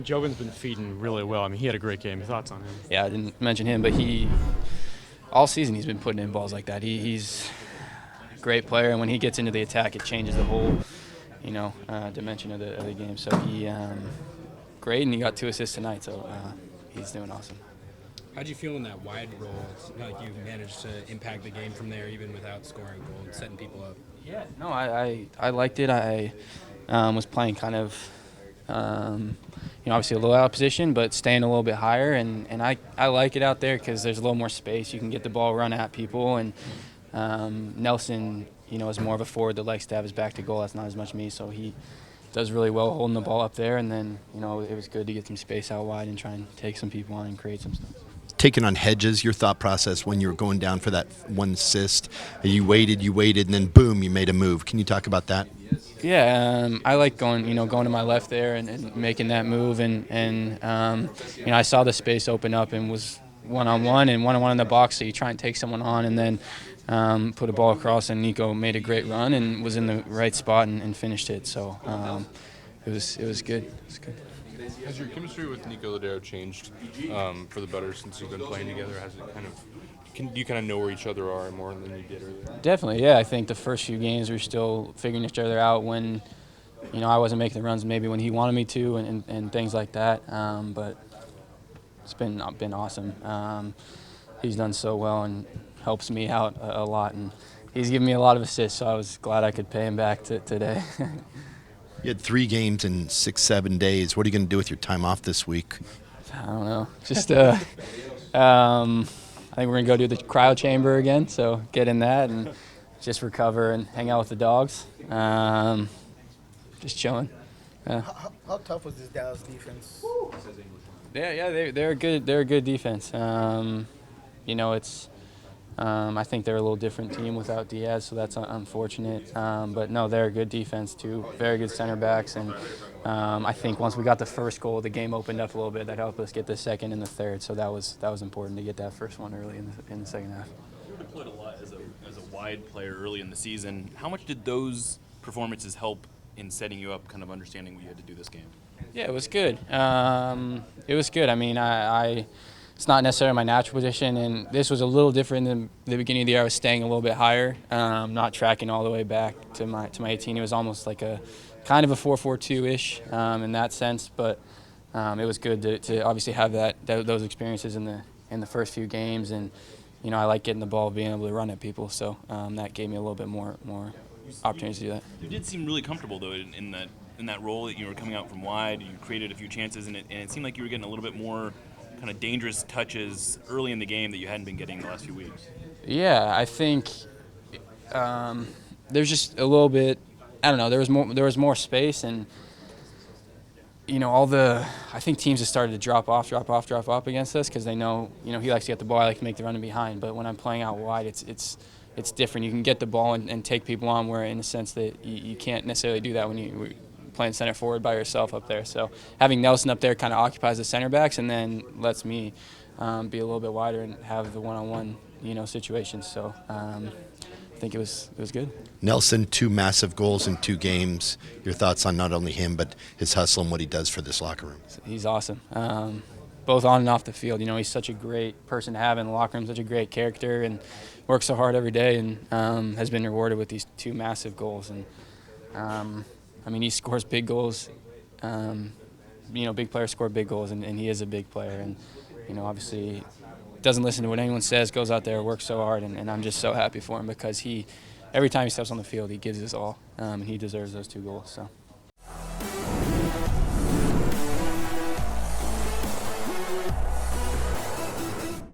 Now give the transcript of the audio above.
Jobin's been feeding really well. I mean, he had a great game. Your thoughts on him? Yeah, I didn't mention him, but all season he's been putting in balls like that. He's a great player, and when he gets into the attack, it changes the whole, dimension of the game. So he great, and he got 2 assists tonight. So he's doing awesome. How'd you feel in that wide role? It's not like you managed to impact the game from there, even without scoring a goal and setting people up. Yeah, no, I liked it. I was playing kind of, obviously a little out of position, but staying a little bit higher. And I like it out there because there's a little more space. You can get the ball, run at people. And Nelson, is more of a forward that likes to have his back to goal. That's not as much me, so he does really well holding the ball up there. And then, it was good to get some space out wide and try and take some people on and create some stuff. Taking on Hedges, your thought process when you were going down for that 1 assist, you waited, and then boom, you made a move. Can you talk about that? Yeah, I like going to my left there and making that move, and I saw the space open up and was one-on-one in the box, so you try and take someone on and then put a ball across, and Nico made a great run and was in the right spot and finished it. So it was good. It was good. Has your chemistry with Nico Ladero changed for the better since you've been playing together? Has it do you kind of know where each other are more than you did earlier? Definitely, yeah. I think the first few games we were still figuring each other out when, I wasn't making the runs maybe when he wanted me to and things like that. But it's been awesome. He's done so well and helps me out a lot, and he's given me a lot of assists, so I was glad I could pay him back today. You had 3 games in 6-7 days. What are you going to do with your time off this week? I don't know. Just I think we're going to go do the cryo chamber again, so get in that and just recover and hang out with the dogs. Just chilling. How tough was this Dallas defense? Yeah, they're a good defense. It's I think they're a little different team without Diaz, so that's unfortunate. But no, they're a good defense too. Very good center backs, and I think once we got the first goal, the game opened up a little bit. That helped us get the second and the third, so that was important to get that first one early in the second half. You were deployed a lot as a wide player early in the season. How much did those performances help in setting you up, kind of understanding what you had to do this game? Yeah, it was good. It was good. I mean, it's not necessarily my natural position, and this was a little different than the beginning of the year. I was staying a little bit higher, not tracking all the way back to my 18. It was almost like a kind of a 4-4-2-ish in that sense, but it was good to obviously have those experiences in the first few games, and I like getting the ball, being able to run at people, so that gave me a little bit more opportunities to do that. You did seem really comfortable though in that role that you were coming out from wide. You created a few chances, and it seemed like you were getting a little bit more kind of dangerous touches early in the game that you hadn't been getting the last few weeks. Yeah, I think there's just a little bit. I don't know. There was more space, and I think teams have started to drop off against us because they know he likes to get the ball. I like to make the run in behind. But when I'm playing out wide, it's different. You can get the ball and take people on, where in a sense that you can't necessarily do that when you're playing center forward by yourself up there. So having Nelson up there kind of occupies the center backs and then lets me be a little bit wider and have the one-on-one situations. So I think it was good. Nelson, 2 massive goals in 2 games. Your thoughts on not only him but his hustle and what he does for this locker room? He's awesome. Both on and off the field. He's such a great person to have in the locker room, such a great character, and works so hard every day, and has been rewarded with these 2 massive goals. And he scores big goals. Big players score big goals, and he is a big player. And obviously doesn't listen to what anyone says, goes out there, works so hard, and I'm just so happy for him because every time he steps on the field, he gives his all, and he deserves those 2 goals. So.